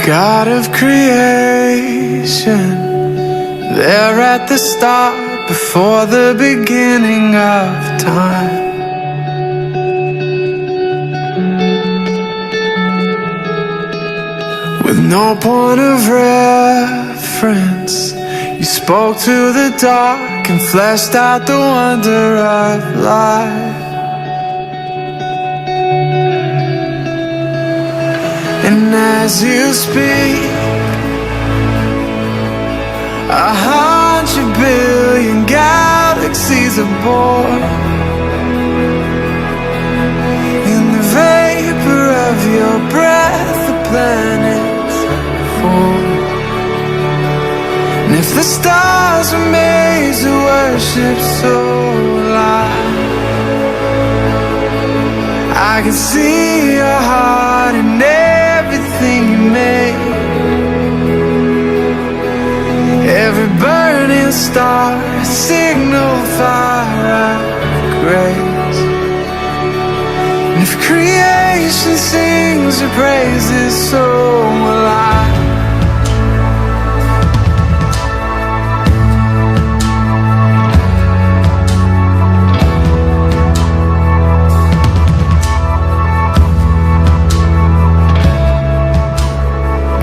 God of creation, there at the start, before the beginning of time. With no point of reference, you spoke to the dark and fleshed out the wonder of life. And as you speak, 100 billion galaxies are born. In the vapor of your breath, the planets form. And if the stars were made to worship so alive, I can see your heart in everything you make. Every burning star, a signal fire of grace. And if creation sings your praises, so will I.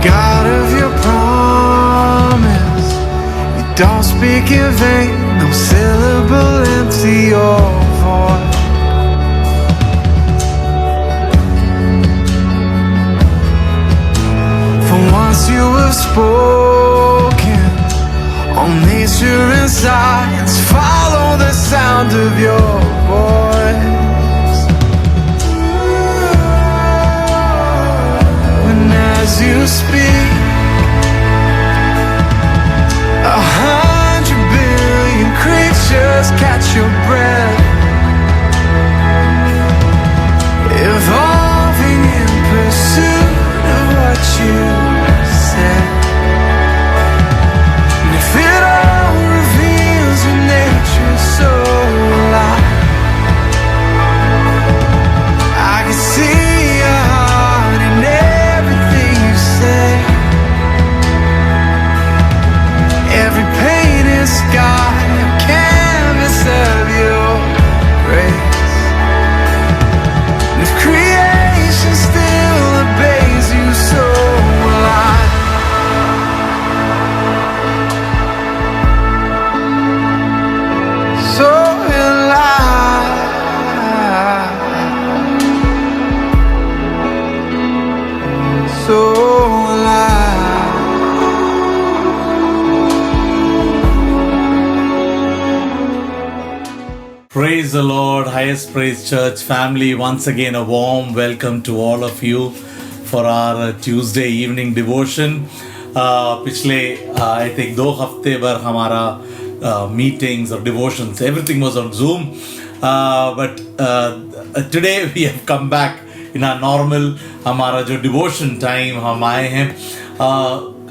God of your promise, you don't speak in vain, no syllable empty or void. For once you have spoken, all nature and science follow the sound of your voice. When as you speak, 100 billion creatures catch your breath, evolving in pursuit of what you said. And if it all reveals your nature so alive, I can see your heart in everything you say. Every painted sky, a canvas of your grace. And if creation still obeys you, so will I. So will I. So will I. Praise the Lord, Highest Praise Church family. Once again, a warm welcome to all of you for our Tuesday evening devotion. पिछले I think 2 हफ्ते भर हमारा meetings or devotions, everything was on Zoom. But today we have come back in our normal हमारा जो devotion time हम आए हैं.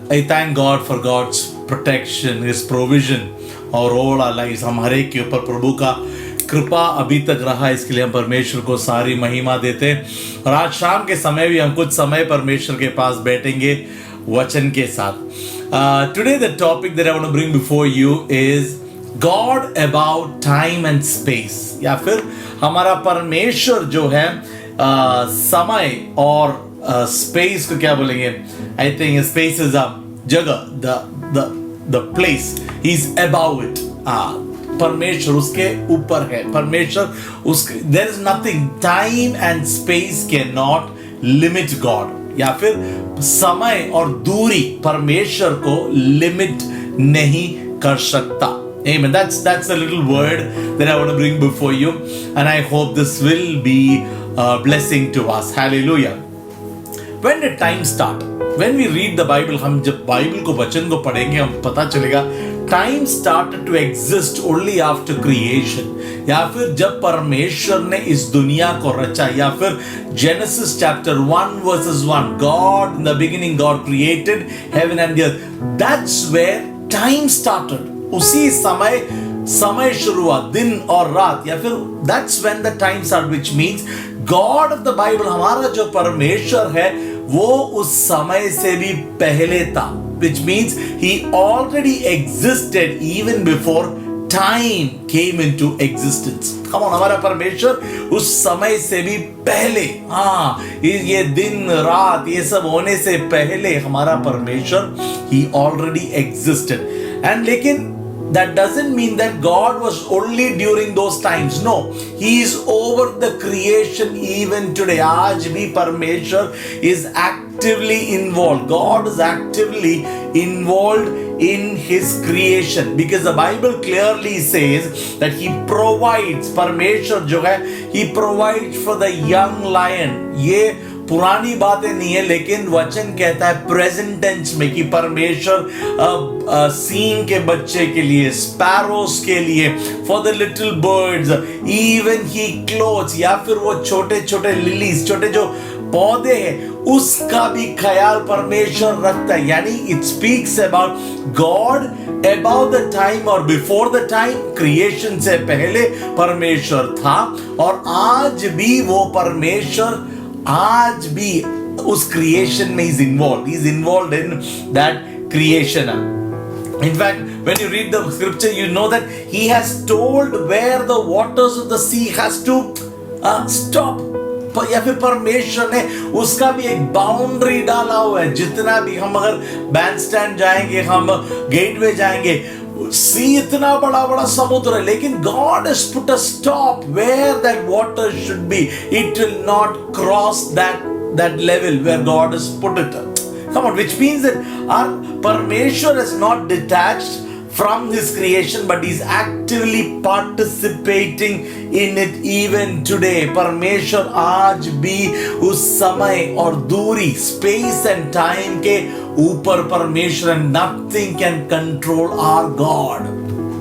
I thank God for God's protection, His provision और all our lives. हम हर एक के ऊपर प्रभु का कृपा अभी तक रहा, इसके लिए हम परमेश्वर को सारी महिमा देते हैं. और आज शाम के समय भी हम कुछ समय परमेश्वर के पास बैठेंगे वचन के साथ. Today the topic that I want to bring before you is God about time and space, या फिर हमारा परमेश्वर जो है समय और स्पेस को क्या बोलेंगे. I think space is a जगह, the place, he's above it. परमेश्वर उसके ऊपर है. परमेश्वर उसके, there is nothing, time and space cannot limit God. या फिर समय और दूरी परमेश्वर को लिमिट नहीं कर सकता. Amen. That's a little word that I want to bring before you, and I hope this will be a blessing to us. Hallelujah. When did time start? When we read the Bible, हम जब Bible को वचन को पढ़ेंगे हम पता चलेगा time started to exist only after creation. या फिर जब परमेश्वर ने इस दुनिया को रचा, या फिर Genesis chapter 1 verses 1, God in the beginning God created heaven and earth. That's where time started. उसी समय शुरू हुआ, दिन और रात, या फिर that's when the time started, which means God of the Bible, हमारा जो परमेश्वर है वो उस समय से भी पहले था, which means he already existed even before time came into existence. Come on, हमारा परमेश्वर उस समय से भी पहले, हाँ, ये दिन रात ये सब होने से पहले हमारा परमेश्वर he already existed. And लेकिन that doesn't mean that God was only during those times. No, He is over the creation even today. आज भी परमेश्वर is actively involved. God is actively involved in His creation, because the Bible clearly says that He provides. परमेश्वर जो है He provides for the young lion. ये पुरानी बातें नहीं है, लेकिन वचन कहता है प्रेजेंट टेंस में कि परमेश्वर सींग के बच्चे के लिए, स्पैरोस के लिए, for the little birds, even he clothes, या फिर वो छोटे छोटे लिलीज, छोटे जो पौधे हैं उसका भी ख्याल परमेश्वर रखता है. यानी it speaks about God about the time और बिफोर द टाइम. क्रिएशन से पहले परमेश्वर था और आज भी वो परमेश्वर आज भी उस क्रिएशन में is involved in that creation. In fact, when you read the scripture, you know that He has told where the waters of the sea has to stop. या फिर परमेश्वर ने उसका भी एक बाउंड्री डाला हुआ है. जितना भी हम अगर बैंड स्टैंड जाएंगे, हम गेटवे जाएंगे, सी इतना बड़ा बड़ा समुद्र है, लेकिन God has put a stop where that water should be. It will not cross that level where God has put it. Come on, which means that our Parmeshwar is not detached from His creation, but He's actively participating in it even today. परमेश्वर आज भी उस समय और दूरी, space and time के ऊपर परमेश्वर, nothing can control our God.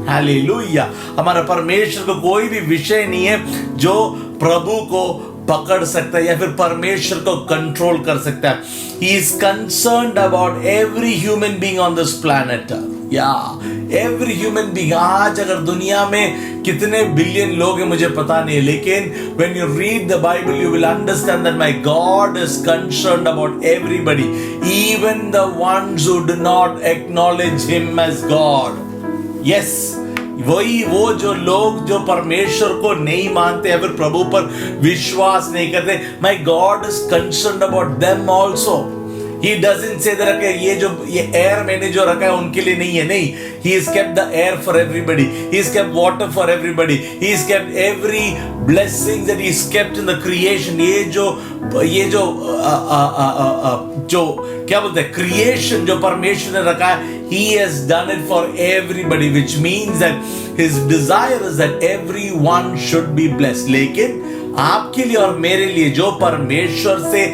Hallelujah. हमारा परमेश्वर को कोई भी विषय नहीं है जो प्रभु को पकड़ सकता है या फिर परमेश्वर को कंट्रोल कर सकता है. He is concerned about every human being on this planet. Every human being. आज अगर दुनिया में कितने बिलियन लोग हैं मुझे पता नहीं, लेकिन when you read the Bible you will understand that my God is concerned about everybody, even the ones who do not acknowledge Him as God. Yes, वो जो लोग जो परमेश्वर को नहीं मानते या फिर प्रभु पर विश्वास नहीं करते, my God is concerned about them also. He doesn't say that ये air मैंने जो रखा है उनके लिए नहीं है. नहीं, He has kept the air for everybody. He has kept water for everybody. He has kept every blessing that He has kept in the creation. ये जो क्या बोलते हैं, creation जो परमेश्वर ने रखा है, He has done it for everybody, which means that His desire is that everyone should be blessed. लेकिन आपके लिए और मेरे लिए जो परमेश्वर से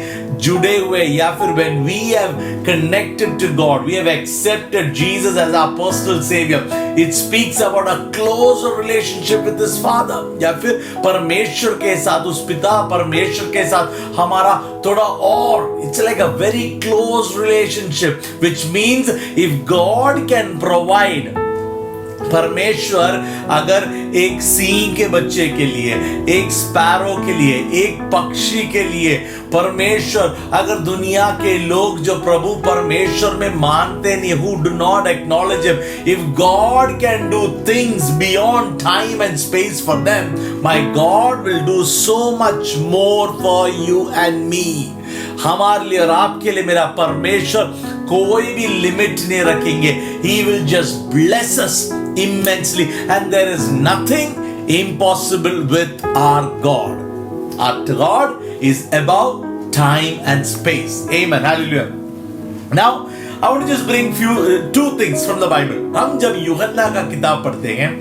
जुड़े हुए, या फिर when we have connected to God, we have accepted Jesus as our personal savior, it speaks about a closer relationship with His Father. या फिर परमेश्वर के साथ, उस पिता परमेश्वर के साथ हमारा थोड़ा और, it's like a very close relationship, which means if God can provide, परमेश्वर अगर एक सींग के बच्चे के लिए, एक स्पैरो के लिए, एक पक्षी के लिए, परमेश्वर अगर दुनिया के लोग जो प्रभु परमेश्वर में मानते नहीं, who do not acknowledge Him, if God can do things beyond time and space for them, my God will do so much more for you and me. हमारे लिए और आपके लिए मेरा परमेश्वर कोई भी लिमिट नहीं रखेंगे. He will just bless us immensely, and there is nothing impossible with our God. Our God is above time and space. Amen. Hallelujah. Now I want to just bring two things from the Bible. हम जब यूहन्ना का किताब पढ़ते हैं,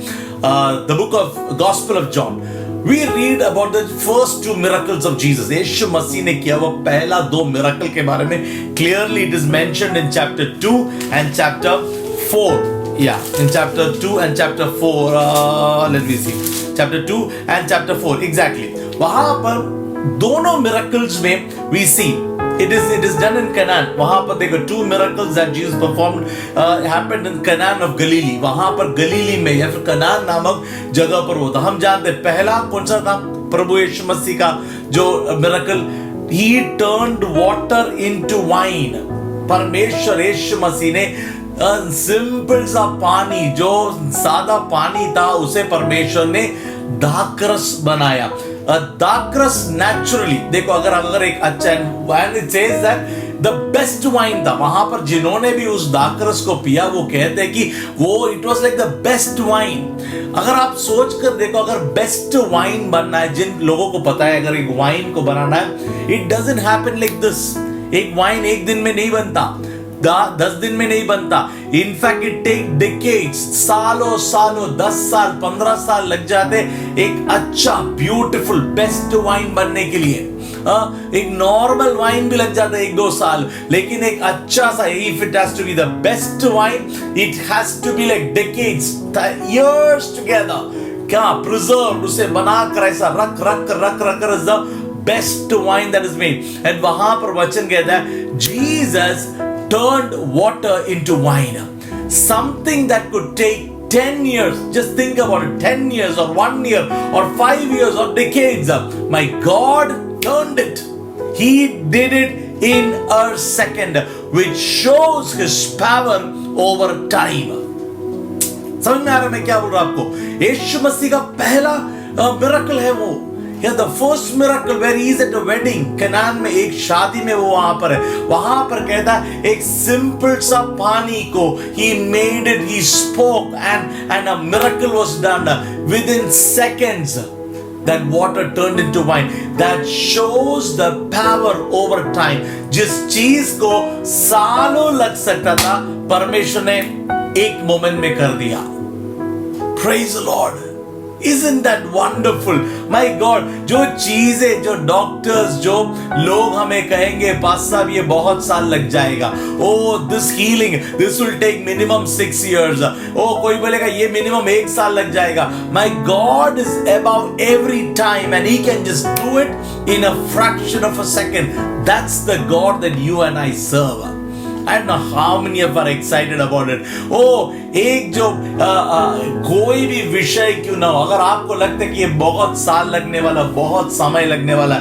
the book of Gospel of John, we read about the first two miracles of Jesus. यीशु मसीह ने किया वो पहला दो मिरेकल के बारे में clearly it is mentioned in chapter 2 and chapter 4. Yeah, in chapter 2 and chapter 4, let me see, chapter 2 and chapter 4, exactly. वहाँ पर दोनों miracles में we see it is done in Canaan. वहाँ पर देखो, two miracles that Jesus performed happened in Canaan of Galilee. वहाँ पर गलीली में या फिर कनान नामक जगह पर वो था. हम जानते हैं पहला कौन सा था, प्रभु यीशु मसीह का जो miracle He turned water into wine. परमेश्वर यीशु मसीह ने सिंपल सा पानी, जो सादा पानी था, उसे परमेश्वर ने दाखरस बनाया. दाखरस नेचुरली, देखो अगर एक अच्छा, and it says that the best wine था. वहां पर जिन्होंने भी उस दाखरस को पिया वो कहते हैं कि वो it was like the best wine. अगर आप सोच कर देखो, अगर बेस्ट वाइन बनना है, जिन लोगों को पता है अगर एक वाइन को बनाना है, it doesn't happen like this. एक वाइन एक दिन में नहीं बनता, 10 दिन में नहीं बनता. इनफैक्ट इट टेक डिकेड्स, सालों सालों, 10 साल 15 साल लग जाते एक अच्छा ब्यूटीफुल बेस्ट वाइन बनने के लिए. एक नॉर्मल वाइन भी लग जाता है 1-2 साल, लेकिन एक अच्छा सा, if it has to be the best wine, it has to be like decades, years together. क्या प्रिजर्व, उसे बनाकर ऐसा रख कर the best wine that is made. And वहां पर वचन कहता है Jesus turned water into wine. Something that could take 10 years. Just think about it. 10 years or 1 year or 5 years or decades. My God turned it. He did it in a second, which shows His power over time. समझ में आ रहा है मैं क्या बोल रहा हूं आपको? यीशु मसीह का पहला मिरेकल है वो. The first miracle where he is at a wedding, Kanan में एक शादी में वो वहां पर है. वहां पर कहता है एक सिंपल सा पानी को he made it, he spoke and a miracle was done within seconds. That water turned into wine. That shows the power over time. जिस चीज को सालों लग सकता था, परमेश्वर ने एक मोमेंट में कर दिया. Praise the Lord. Isn't that wonderful? My God, जो चीजें, जो डॉक्टर्स, जो लोग हमें कहेंगे पास साहब ये बहुत साल लग जाएगा, oh this healing, this will take minimum 6 years, oh कोई बोलेगा ये minimum 1 साल लग जाएगा. My God is above every time and He can just do it in a fraction of a second. That's the God that you and I serve. I don't know how many of are excited about it. एक जो कोई भी विषय क्यों ना हो, अगर आपको लगता है कि ये बहुत साल लगने वाला, बहुत समय लगने वाला,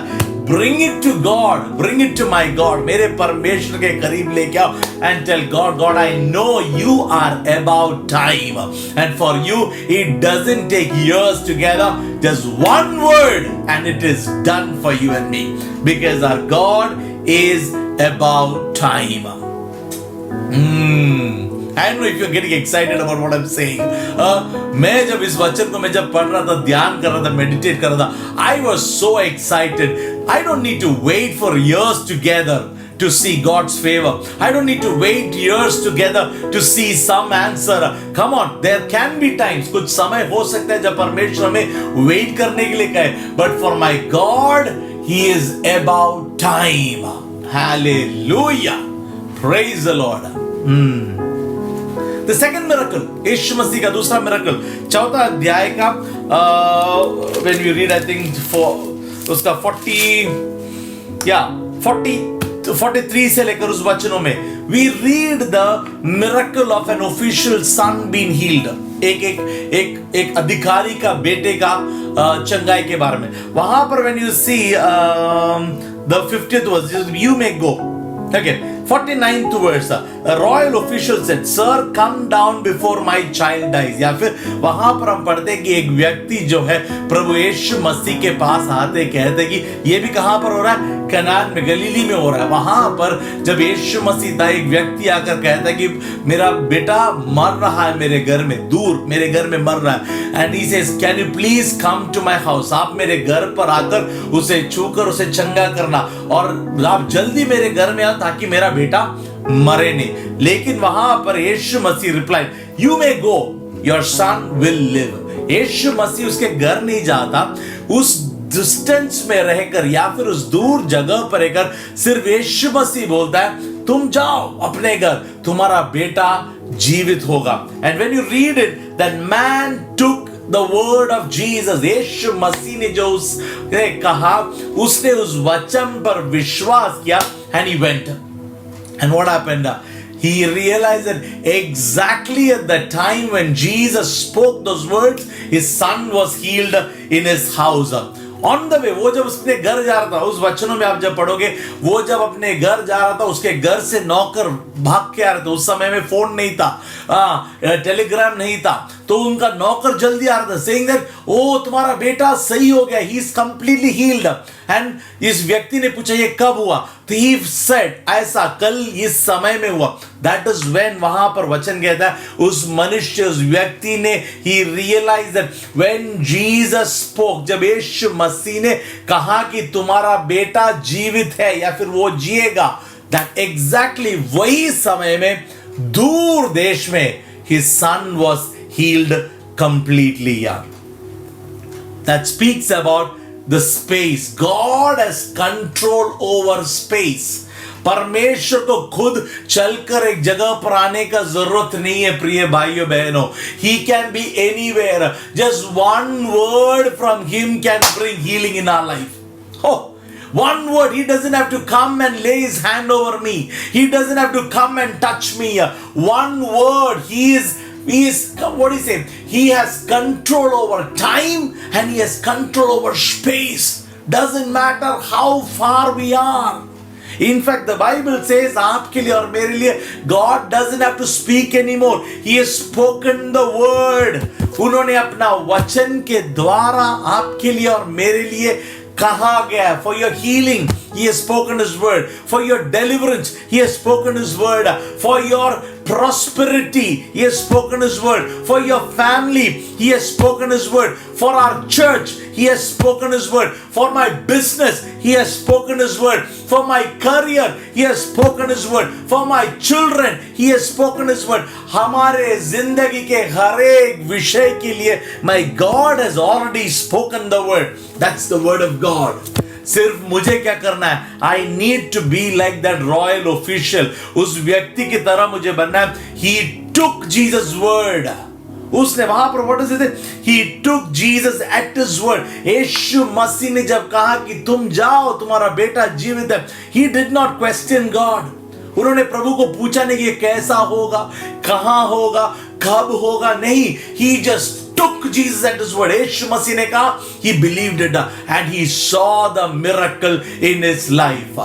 bring it to God, bring it to my God. मेरे परमेश्वर के करीब लेके आओ and tell God, God, I know you are above time, and for you it doesn't take years together. Just one word and it is done for you and me, because our God is above time. I don't know if you're getting excited about what I'm saying. मैं जब इस वचन को मैं जब पढ़ रहा था, ध्यान कर रहा था, मेडिटेट कर रहा था, I was so excited. I don't need to wait for years together to see God's favor. I don't need to wait years together to see some answer. Come on, there can be times, कुछ समय हो सकता है जब परमेश्वर हमें wait करने के लिए कहे, but for my God, He is above time. Hallelujah. Praise the Lord. The second miracle, यीशु मसीह का दूसरा मिरेकल, 4 अध्याय का when we read, I think for उसका 43 से लेकर उस वचनों में we read the miracle of an official son being healed. एक अधिकारी का बेटे का चंगाई के बारे में. वहां पर when you see the 50th verse, you may go. Okay, 49th verse, a royal official said, sir, come down before my child dies. या फिर वहां पर हम पढ़ते हैं कि एक व्यक्ति जो है प्रभु यीशु मसीह के पास आते कहते कि ये भी कहां पर हो रहा है, कनान में, गलीली में हो रहा है. वहां पर जब यीशु मसीह था, एक व्यक्ति आकर कहता है कि मेरा बेटा मर रहा है मेरे घर में, दूर मेरे घर में मर रहा है. And he says, can you please come to my house. आप मेरे घर पर आकर उसे छूकर उसे चंगा करना, और आप जल्दी मेरे घर में आओ ताकि मेरा बेटा मरे नहीं. लेकिन वहां पर Yeshu Masih reply, you may go, your son will live. Yeshu Masih उसके घर नहीं जाता, उस डिस्टेंस में रहकर या फिर उस दूर जगह पर रहकर सिर्फ यीशु मसीह बोलता है, तुम जाओ अपने घर, तुम्हारा बेटा जीवित होगा. And when you read it, that man took the word of Jesus. यीशु मसीह ने जो उसने कहा, उसने उस वचन पर विश्वास किया, and he went. And what happened? He realized that exactly at the time when Jesus spoke those words, his son was healed in his house. On the way, वो जब उसने घर जा रहा था, उस वचनों में आप जब पढ़ोगे, वो जब अपने घर जा रहा था, उसके घर से नौकर भाग के आ रहे थे। उस समय में फोन नहीं था, टेलीग्राम नहीं था, तो उनका नौकर जल्दी आ रहा था, सेइंग दैट ओ तुम्हारा बेटा सही हो गया, he is completely healed. And इस व्यक्ति ने पूछा ये कब हुआ, तो ही सेड ऐसा कल इस समय में हुआ। दैट इज व्हेन, वहां पर वचन कहता है उस मनुष्य, उस व्यक्ति ने ही realise that when Jesus spoke, जब यीशु मसीह ने कहा कि तुम्हारा बेटा जीवित है या फिर वो जिएगा, दैट एग्जैक्टली वही समय में दूर देश में his son was healed completely. That speaks about the space. God has control over space. परमेश्वर को खुद चलकर एक जगह पर आने का जरूरत नहीं है प्रिय भाइयों बहनों. He can be anywhere. Just one word from him can bring healing in our life. Oh, one word. He doesn't have to come and lay his hand over me. He doesn't have to come and touch me. One word. He is, what do you say? He has control over time and he has control over space. Doesn't matter how far we are. In fact, the Bible says आपके लिए और मेरे लिए God doesn't have to speak anymore. He has spoken the word. उन्होंने अपना वचन के द्वारा आपके लिए और मेरे लिए कहा गया. For your healing, He has spoken His word. For your deliverance, He has spoken His word. For your prosperity, He has spoken His word. For your family, He has spoken His word. For our church, He has spoken His word. For my business, He has spoken His word. For my career, He has spoken His word. For my children, He has spoken His word. हमारे जिंदगी के हर एक विषय के लिए my God has already spoken the word. That's the word of God. सिर्फ मुझे क्या करना है? I need to be like that royal official. उस व्यक्ति की तरह मुझे बनना है. He took Jesus' word. उसने वहां पर what does it say? He took Jesus at His word. यीशु मसीह ने जब कहा कि तुम जाओ, तुम्हारा बेटा जीवित है, He did not question God. उन्होंने प्रभु को पूछा नहीं कि कैसा होगा, कहां होगा, कब होगा, नहीं. He just took Jesus at His word. यीशु मसीह ने कहा, he believed it and he saw the miracle in his life.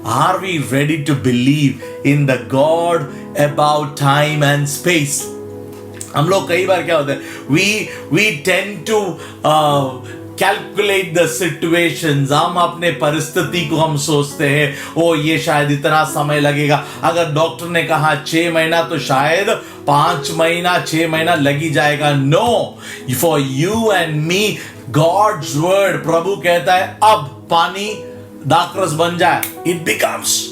Are we ready to believe in the God about time and space? हम लोग कई बार क्या होता है, we tend to calculate the situations. हम अपने परिस्थिति को हम सोचते हैं, ओ ये शायद इतना समय लगेगा. अगर डॉक्टर ने कहा 6 महीना तो शायद 5 महीना 6 महीना लगी जाएगा. No, for you and me God's word, प्रभु कहता है अब पानी दाखरस बन जाए. It becomes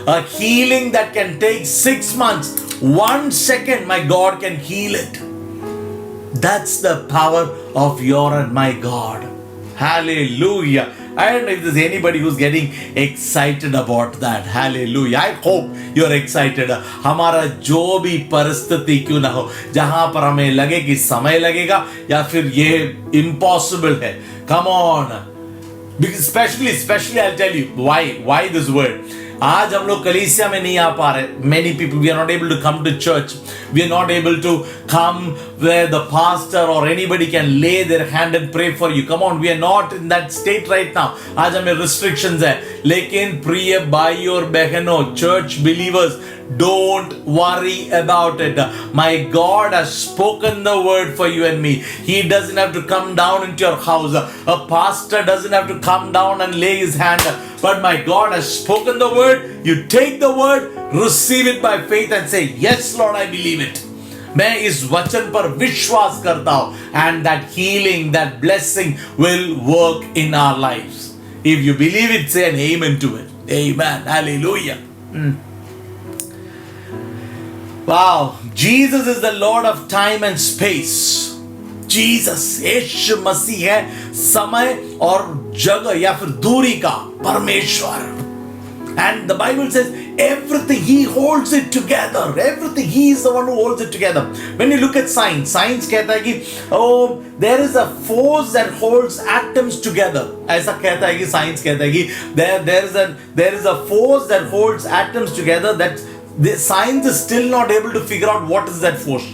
a healing that can take 6 months. 1 second my God can heal it. That's the power of your and my God. Hallelujah. I don't know if there's anybody who's getting excited about that. Hallelujah. I hope you're excited. हमारा जो भी परिस्थिति क्यों ना हो, जहां पर हमें लगे कि समय लगेगा या फिर ये impossible है, come on. Because especially I'll tell you why this word. आज हम लोग कलीसिया में नहीं आ पा रहे. Many people, we are not able to come to church. We are not able to come where the pastor or anybody can lay their hand and pray for you. Come on, we are not in that state right now. आज हमें restrictions है. लेकिन प्रिय भाई और बहनों, church believers, don't worry about it. My God has spoken the word for you and me. He doesn't have to come down into your house. A pastor doesn't have to come down and lay his hand. But my God has spoken the word. You take the word, receive it by faith and say, yes Lord, I believe it. मैं इस वचन पर विश्वास करता हूं. And that healing, that blessing will work in our lives. If you believe it, say an amen to it. Amen. Hallelujah. Wow. Jesus is the Lord of time and space. Jesus, यीशु मसीह है समय और जगह या फिर दूरी का परमेश्वर. And the Bible says everything, He holds it together. Everything, He is the one who holds it together. When you look at science कहता है कि oh, there is a force that holds atoms together. ऐसा कहता है कि science कहता है कि there is a force that holds atoms together. That the science is still not able to figure out what is that force.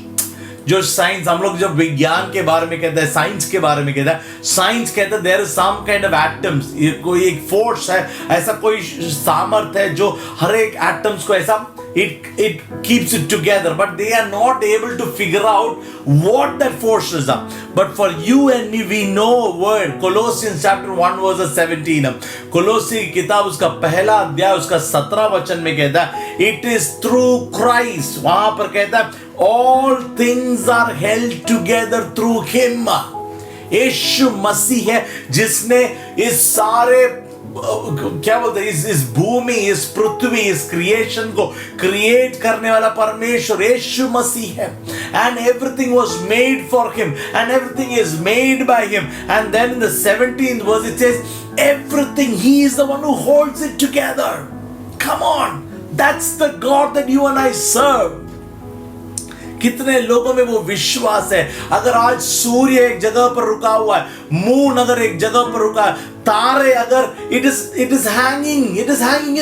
जो science, हम लोग जब विज्ञान के बारे में कहते हैं, साइंस के बारे में कहता है, साइंस कहता है there is some kind of atoms, कोई एक फोर्स है, ऐसा कोई सामर्थ्य है जो हर एक एटम्स को ऐसा it keeps it together, but they are not able to figure out what that force is. But for you and me, we know a word, Colossians chapter 1 verse 17. कोलोसी की किताब उसका पहला अध्याय उसका 17 वचन में कहता है it is through Christ, वहां पर कहता है all things are held together through him. यीशु मसीह है जिसने इस सारे क्या बोलते हैं, इस भूमि, इस पृथ्वी, इस क्रिएशन को क्रिएट करने वाला परमेश्वर यीशु मसीह है. And everything was made for him and everything is made by him. And then in the 17th verse it says everything, he is the one who holds it together. Come on, that's the God that you and I serve. कितने लोगों में वो विश्वास है? अगर आज सूर्य एक जगह पर रुका हुआ है, मून अगर एक जगह पर रुका है, तारे अगर it is hanging in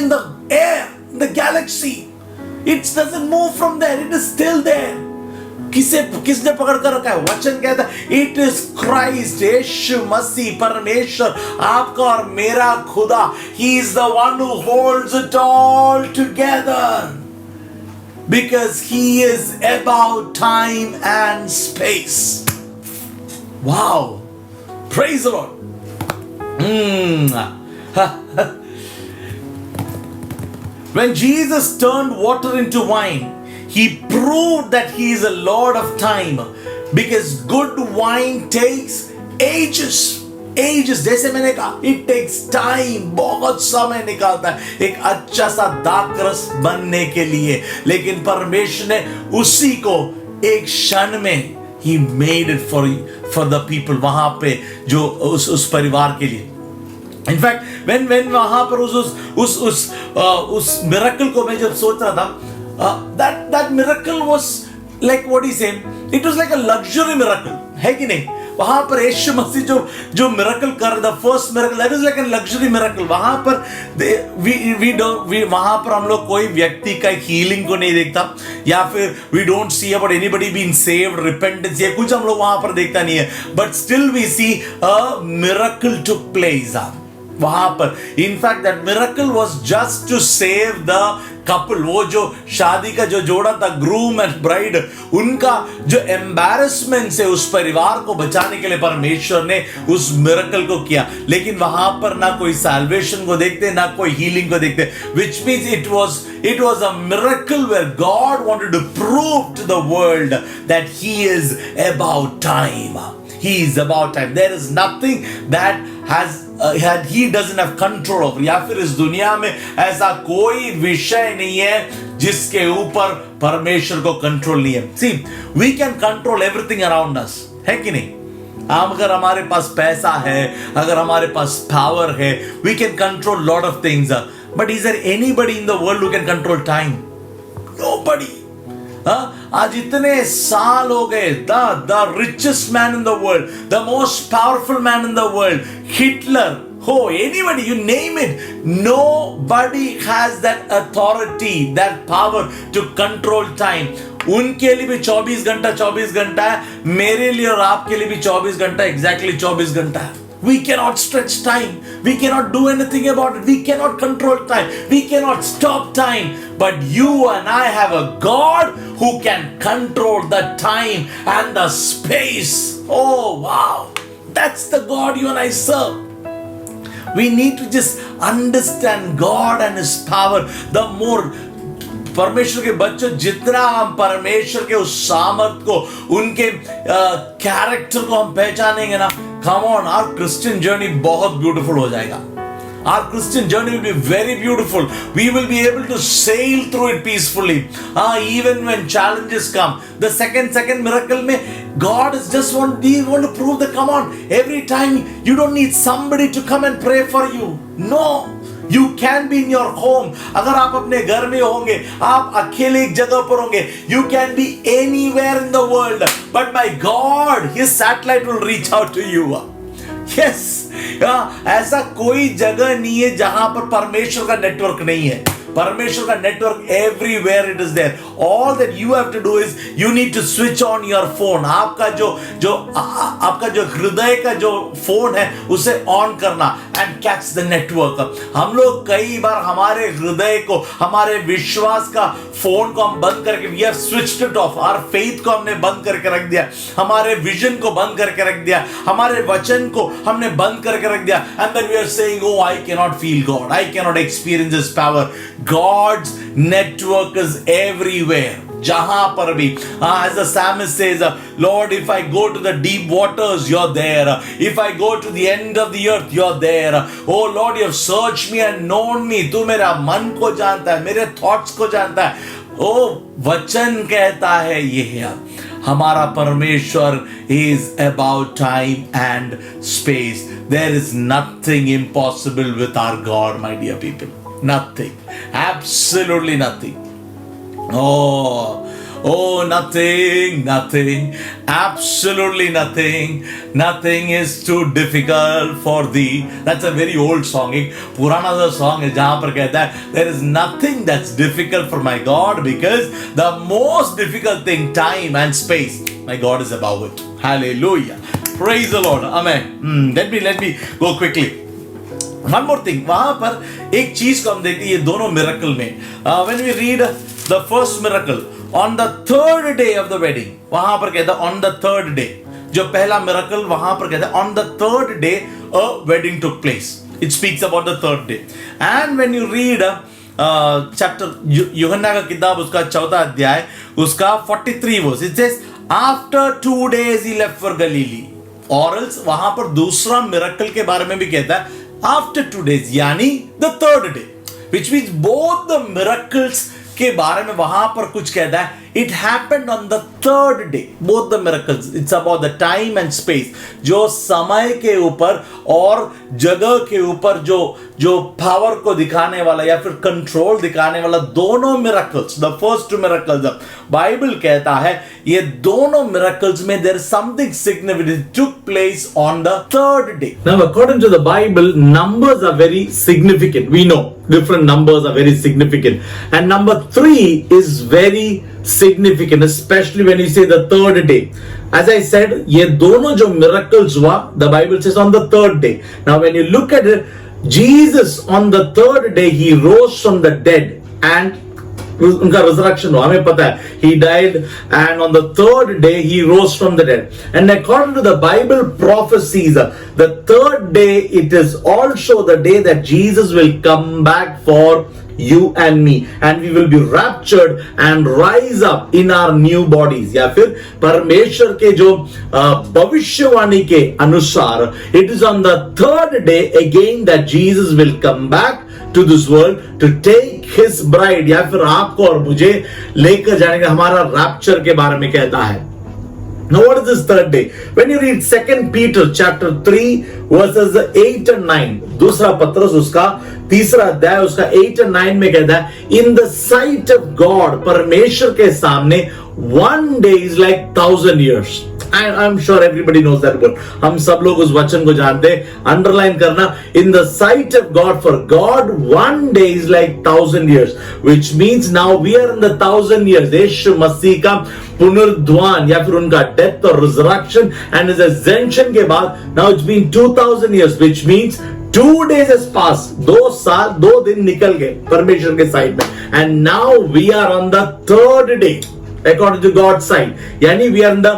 the air, in the galaxy, it doesn't move from there, it is still there. किसने पकड़ कर रखा है? वचन कहता है इट इज क्राइस्ट, यीशु मसीह, परमेश्वर, आपका और मेरा खुदा. He is the one who holds it all together. Because he is above time and space. Wow. Praise the Lord. When Jesus turned water into wine, he proved that he is a Lord of time. Because good wine takes ages. जैसे मैंने कहा, it takes time, बहुत समय निकालता है एक अच्छा सा दाखरस बनने के लिए. लेकिन परमेश्वर ने उसी को एक क्षण में he made it for the people, वहां पे जो उस परिवार के लिए. In fact, when वहां पर उस miracle को मैं जब सोच रहा था, that miracle was like what he said, it was like a luxury miracle, है कि नहीं? वहां पर यीशु मसीह जो मिरेकल कर, the first miracle, that is like a luxury miracle. वहां पर वहां पर हम लोग कोई व्यक्ति का हीलिंग को नहीं देखता, या फिर we don't see about anybody being saved, repentance, ये कुछ हम लोग वहां पर देखता नहीं है. But still we see a miracle took place वहां पर. In fact that miracle was just to save the couple. वो जो शादी का जो जोड़ा था, ग्रूम एंड ब्राइड, उनका जो एम्बैरेसमेंट से उस परिवार को बचाने के लिए परमेश्वर ने उस मिरेकल को किया. लेकिन वहां पर ना कोई सैल्वेशन को देखते, ना कोई हीलिंग को देखते, which means it was a miracle where God wanted to prove to the world that he is about time. He is about time. There is nothing that he doesn't have control over. या फिर इस दुनिया में ऐसा कोई विषय नहीं है जिसके ऊपर परमेश्वर को कंट्रोल नहीं है. See, we can control everything around us, है कि नहीं? अगर हमारे पास पैसा है, अगर हमारे पास पावर है, we can control lot of things. But is there anybody in the world who can control time? Nobody. आज इतने साल हो गए, the richest man in the world, the most powerful man in the world, Hitler, anybody, you name it, nobody has that authority, that power to control time. उनके लिए भी 24 घंटा है, मेरे लिए और आपके लिए भी 24 घंटा, exactly 24 घंटा है. We cannot stretch time. We cannot do anything about it. We cannot control time. We cannot stop time. But you and I have a God who can control the time and the space. Oh, wow. That's the God you and I serve. We need to just understand God and His power. The more परमेश्वर के बच्चों, जितना हम परमेश्वर के उस सामर्थ को, उनके कैरेक्टर को हम पहचानेंगे ना, come on, our Christian journey बहुत ब्यूटीफुल हो जाएगा. Our Christian journey will be very beautiful. We will be able to sail through it peacefully. Even when challenges come. The second miracle में God is just want to prove that, come on, every time you don't need somebody to come and pray for you. No. You can be in your home. अगर आप अपने घर में होंगे, आप अकेले एक जगह पर होंगे, you can be anywhere in the world, but by God, His satellite will reach out to you. Yes, ऐसा कोई जगह नहीं है जहां पर परमेश्वर का नेटवर्क नहीं है. परमेश्वर का network everywhere it is there. All that you have to do is you need to switch on your phone. आपका आपका जो हृदय का जो फोन है उसे ऑन करना एंड कैच द नेटवर्क. हम लोग कई बार हमारे हृदय को, हमारे विश्वास का फोन को हम बंद करके, we have switched it off. Our faith को हमने बंद करके रख दिया, हमारे विजन को बंद करके रख दिया, हमारे वचन को हमने बंद करके रख दिया. And then we are saying, oh, I cannot feel God, I cannot experience His power. God's network is everywhere. जहां पर भी, as the psalmist says, Lord, if I go to the deep waters, you're there. If I go to the end of the earth, you're there. Oh Lord, you have searched me and known me. तू मेरा मन को जानता है, मेरे thoughts को जानता है. ओ वचन कहता है ये है हमारा परमेश्वर is about time and space. There is nothing impossible with our God, my dear people. Nothing. Absolutely nothing. Oh, nothing. Absolutely nothing. Nothing is too difficult for thee. That's a very old song. एक पुराना सा song है जहां पर कहता है there is nothing that's difficult for my God, because the most difficult thing, time and space, my God is above it. Hallelujah. Praise the Lord. Amen. Let me go quickly. One more thing. वहां पर एक चीज को हम देखते हैं ये दोनों मिरेकल में. When we read the first miracle, on the third day of the wedding, वहां पर कहता है on the third day. जो पहला मिरेकल वहां पर कहता है on the third day a wedding took place. It speaks about the third day. And when you read chapter यूहन्ना का किताब उसका 4 अध्याय उसका 43 verse, it says after 2 days he left for Galilee. Or else वहां पर दूसरा मिरेकल के बारे में भी कहता है after 2 days, यानी the third day, which means both the miracles के बारे में वहां पर कुछ कहता है. It happened on the third day. Both the miracles. It's about the time and space. जो समय के ऊपर और जगह के ऊपर जो पावर को दिखाने वाला या फिर कंट्रोल दिखाने वाला दोनों miracles. The first 2 miracles. Bible कहता है ये दोनों miracles में there is something significant. It took place on the third day. Now, according to the Bible, numbers are very significant. We know different numbers are very significant. And number 3 is very significant, especially when you say the third day. As I said, ये दोनों जो miracles हुआ, the Bible says on the third day. Now, when you look at it, Jesus on the third day he rose from the dead and उनका resurrection हुआ, हमें पता है. He died and on the third day he rose from the dead. And according to the Bible prophecies, the third day it is also the day that Jesus will come back for you and me, and we will be raptured and rise up in our new bodies. या फिर परमेश्वर के जो भविष्यवाणी के अनुसार it is on the third day again that Jesus will come back to this world to take his bride, या फिर आपको और मुझे लेकर जाने का हमारा रैप्चर के बारे में कहता है. Now what is this third day? When you read 2 Peter chapter 3 verses 8 and 9, दूसरा पत्रस उसका 3 अध्याय उसका 8 and 9 में कहता है in the sight of God, परमेश्वर के सामने 1 day is like 1,000 years. I'm sure everybody knows that word. हम सब लोग उस वचन को जानते हैं. अंडरलाइन करना, in the sight of God, for God 1 day is like 1,000 years, which means now we are in the 1,000 years. यीशु मसीह का पुनरुद्धान या फिर उनका डेथ और रिजरेक्शन एंड हिज ascension के बाद now it's been 2,000 years, which means 2 days has passed. 2 साल 2 दिन निकल गए परमेश्वर के साइड में, and now we are on the third day according to God's side. Yani we are in the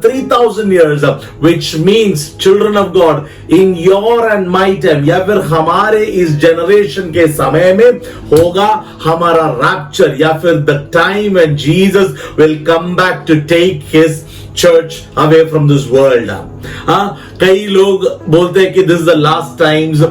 3,000 years, which means children of God, in your and my time, या फिर हमारे इस generation के समय में होगा हमारा rapture, या फिर the time when Jesus will come back to take his church away from this world. कई लोग बोलते हैं कि this is the last times.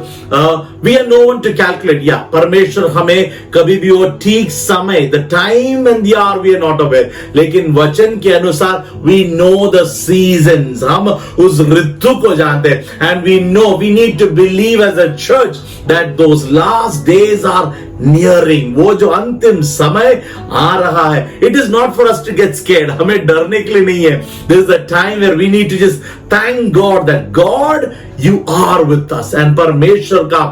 We are no one to calculate. Yeah, परमेश्वर हमें कभी भी वो ठीक समय, the time and the hour we are not aware. लेकिन वचन के अनुसार we know the seasons. हम उस ऋतु को जानते हैं. And we know we need to believe as a church that those last days are nearing. वो जो अंतिम समय आ रहा है. It is not for us to get scared. हमें डरने के लिए नहीं है. This is a time where we need to just thank God that God, you are with us. And परमेश्वर का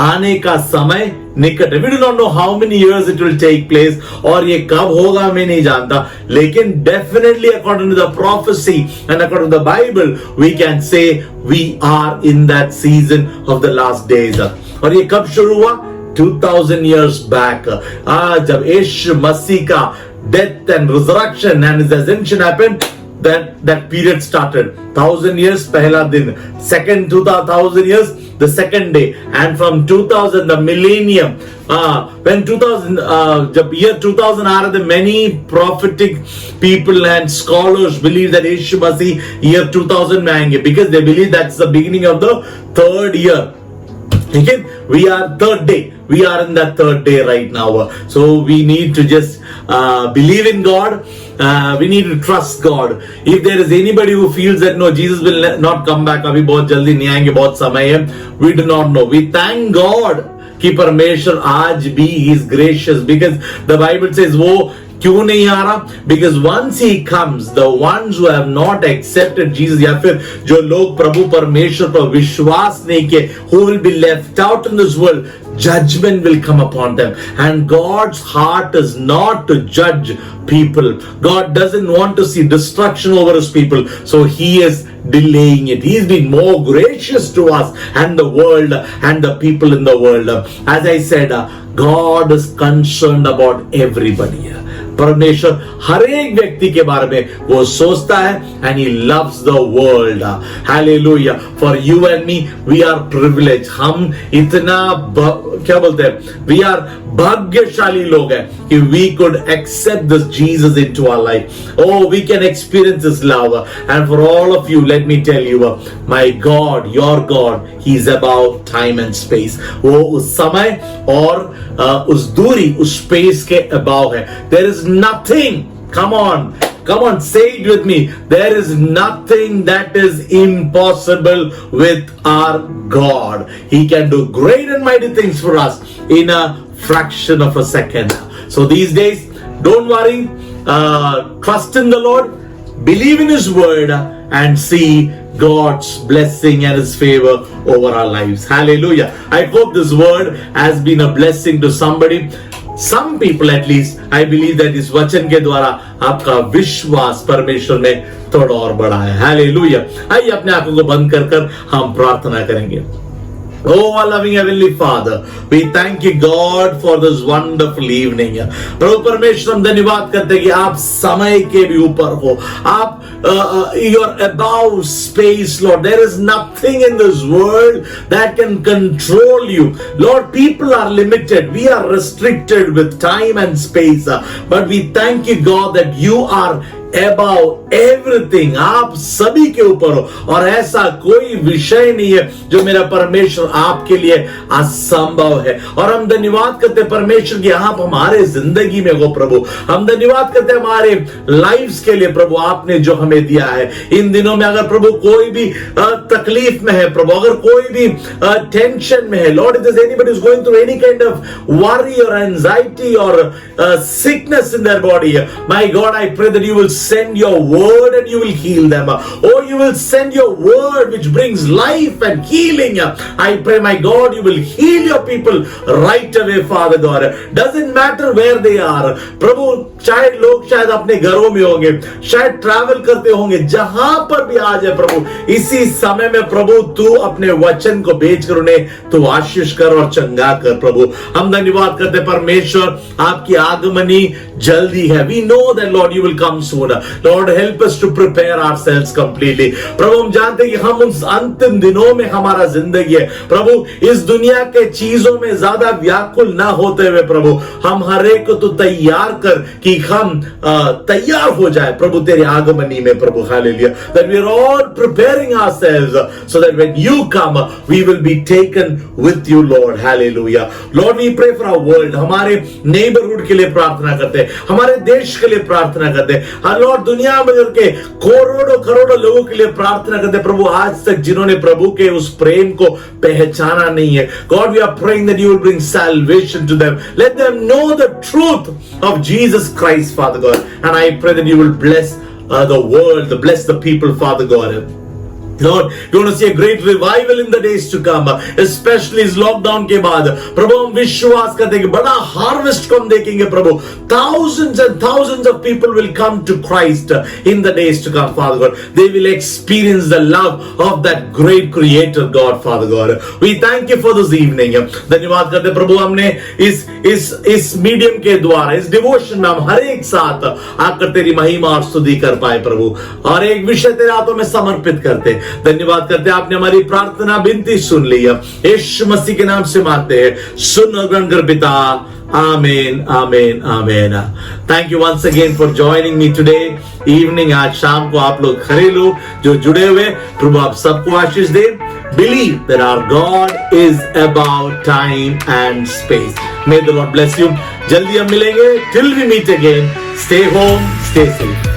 आने का समय निकट है. We do not know how many years it will take place, और ये कब होगा मैं नहीं जानता, लेकिन definitely according to the prophecy and according to the Bible we can say we are in that season of the last days. और ये कब शुरू हुआ? 2000 years back. जब यीशु मसीह का death and resurrection and his ascension happened, that period started. 1000 years पहला दिन, second 2000 years the second day, and from 2000 the millennium, when 2000 जब year 2000 आ रहे थे, many prophetic people and scholars believe that Yeshu Masih year 2000 में आएंगे, because they believe that's the beginning of the third year. Okay, we are third day. We are in that third day right now. So we need to just believe in God. We need to trust God. If there is anybody who feels that no, Jesus will not come back, अभी बहुत जल्दी नहीं आएंगे, बहुत समय है, we do not know. We thank God कि परमेश्वर आज भी He is gracious, because the Bible says वो क्यों नहीं आ रहा? Because once he comes, the ones who have not accepted Jesus, या फिर जो लोग प्रभु परमेश्वर पर विश्वास नहीं किए, who will be left out in this world, judgment will come upon them. And God's heart is not to judge people. God doesn't want to see destruction over his people, so he is delaying it. He's been more gracious to us and the world and the people in the world. As I said, God is concerned about everybody. परमेश्वर हर एक व्यक्ति के बारे में वो सोचता है, and he loves the world. Hallelujah. For you and me, we are privileged. हम इतना क्या बोलते हैं, we are भाग्यशाली लोग हैं कि we could accept this Jesus into our life. Oh, we can experience his love. And for all of you, let me tell you, my God, your God, he is above time and space. वो उस समय और उस दूरी, उस space के above है. There is nothing, come on, say it with me, there is nothing that is impossible with our God. He can do great and mighty things for us in a fraction of a second. So these days, don't worry, trust in the Lord, believe in his word, and see God's blessing and his favor over our lives. Hallelujah. I hope this word has been a blessing to somebody. Some people at least, I believe that इस वचन के द्वारा आपका विश्वास परमेश्वर में थोड़ा और बढ़ा है. हालेलुया. आइए अपने आंखों को बंद कर हम प्रार्थना करेंगे. Oh, our loving Heavenly Father, we thank you, God, for this wonderful evening. प्रभु परमेश्वर, हम धन्यवाद करते हैं कि आप समय के भी ऊपर हो. आप you're above space, Lord. There is nothing in this world that can control you. Lord, people are limited. We are restricted with time and space. But we thank you, God, that you are above everything. आप सभी के ऊपर हो, और ऐसा कोई विषय नहीं है जो मेरा परमेश्वर आपके लिए असंभव है. और हम धन्यवाद करते हैं परमेश्वर कि आप हमारे जिंदगी में हो प्रभु. हम धन्यवाद करते हैं हमारे लाइफ्स के लिए प्रभु, आपने जो हमें दिया है. इन दिनों में अगर प्रभु कोई भी तकलीफ में है प्रभु, अगर कोई भी टेंशन में है, Lord, if anybody is going through any kind of worry or anxiety or sickness in their body, my God, I pray that you will send your word and you will heal them. Oh, you will send your word which brings life and healing. I pray, my God, you will heal your people right away, Father God. Doesn't matter where they are. प्रभु, शायद लोग शायद अपने घरों में होंगे, शायद travel करते होंगे, जहां पर भी आ जाए प्रभु, इसी समय में प्रभु तू अपने वचन को भेजकर उन्हें तू आशीष कर और चंगा कर. प्रभु, हम धन्यवाद करते परमेश्वर, आपकी आगमनी जल्दी है. We know that Lord you will come soon. Lord, help us to prepare ourselves completely. प्रभु, हम जानते हैं कि हम उस अंतिम दिनों में हमारा जिंदगी है प्रभु. इस दुनिया के चीजों में ज्यादा व्याकुल ना होते हुए प्रभु, हम हर एक को तो तैयार कर कि हम तैयार हो जाए प्रभु तेरे आगमनी में प्रभु. Hallelujah. That we are all preparing ourselves so that when you come we will be taken with you, Lord. Hallelujah. Lord, we pray for our world. हमारे नेबरहुड के लिए प्रार्थना करते हैं, हमारे देश के लिए प्रार्थना करते हैं. लॉर्ड, दुनिया में के करोड़ों करोड़ों लोगों के लिए प्रार्थना करते प्रभु, आज तक जिन्होंने प्रभु के उस प्रेम को पहचाना नहीं है. God, we are praying that you will bring salvation to them. Let them know the truth of Jesus Christ, Father God. And I pray that you will bless the world, bless the people, Father God. Lord, we want to see a great revival in the days to come, especially इस lockdown के बाद प्रभु हम विश्वास करते हैं कि बड़ा harvest को हम देखेंगे प्रभु. Thousands and thousands of people will come to Christ in the days to come, Father God. They will experience the love of that great Creator God, Father God. We thank you for this evening. धन्यवाद करते प्रभु, हमने इस medium के द्वारा इस devotion में हम हर एक साथ आकर तेरी महिमा और स्तुति कर पाए प्रभु, और एक विषय तेरे हाथों में समर्पित करते. धन्यवाद करते हैं, आपने हमारी प्रार्थना विनती सुन ली है. यीशु मसीह के नाम से मांगते हैं, सुन और ग्रहण कर पिता. आमीन आमीन आमीन. Thank you once again for joining me today evening. आज शाम को आप लोग खड़े लोग जो जुड़े हुए, प्रभु आप सबको आशीष दे. Believe that our God is about time and space. May the Lord bless you. जल्दी हम मिलेंगे. Till we meet again. Stay home, stay safe.